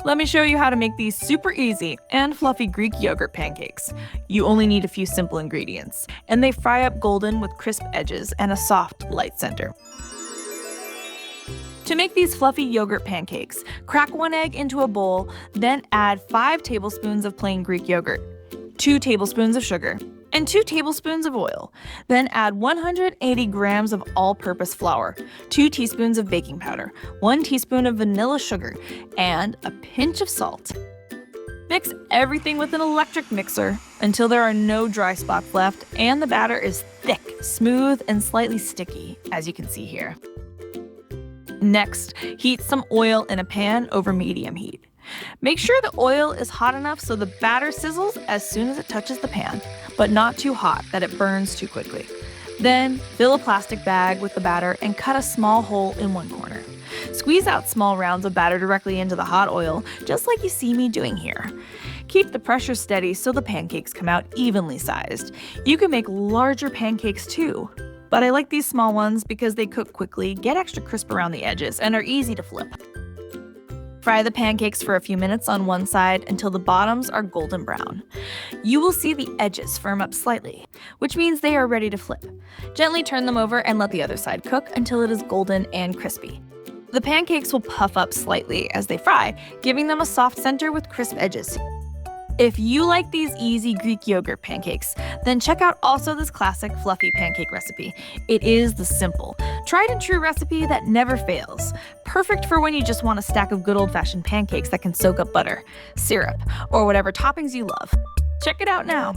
Let me show you how to make these super easy and fluffy Greek yogurt pancakes. You only need a few simple ingredients, and they fry up golden with crisp edges and a soft, light center. To make these fluffy yogurt pancakes, crack 1 egg into a bowl, then add 5 tablespoons of plain Greek yogurt, 2 tablespoons of sugar, and 2 tablespoons of oil. Then add 180 grams of all-purpose flour, 2 teaspoons of baking powder, 1 teaspoon of vanilla sugar, and a pinch of salt. Mix everything with an electric mixer until there are no dry spots left and the batter is thick, smooth, and slightly sticky, as you can see here. Next, heat some oil in a pan over medium heat. Make sure the oil is hot enough so the batter sizzles as soon as it touches the pan, but not too hot that it burns too quickly. Then, fill a plastic bag with the batter and cut a small hole in one corner. Squeeze out small rounds of batter directly into the hot oil, just like you see me doing here. Keep the pressure steady so the pancakes come out evenly sized. You can make larger pancakes too, but I like these small ones because they cook quickly, get extra crisp around the edges, and are easy to flip. Fry the pancakes for a few minutes on one side until the bottoms are golden brown. You will see the edges firm up slightly, which means they are ready to flip. Gently turn them over and let the other side cook until it is golden and crispy. The pancakes will puff up slightly as they fry, giving them a soft center with crisp edges. If you like these easy Greek yogurt pancakes, then check out also this classic fluffy pancake recipe. It is the simple, tried and true recipe that never fails. Perfect for when you just want a stack of good old-fashioned pancakes that can soak up butter, syrup, or whatever toppings you love. Check it out now.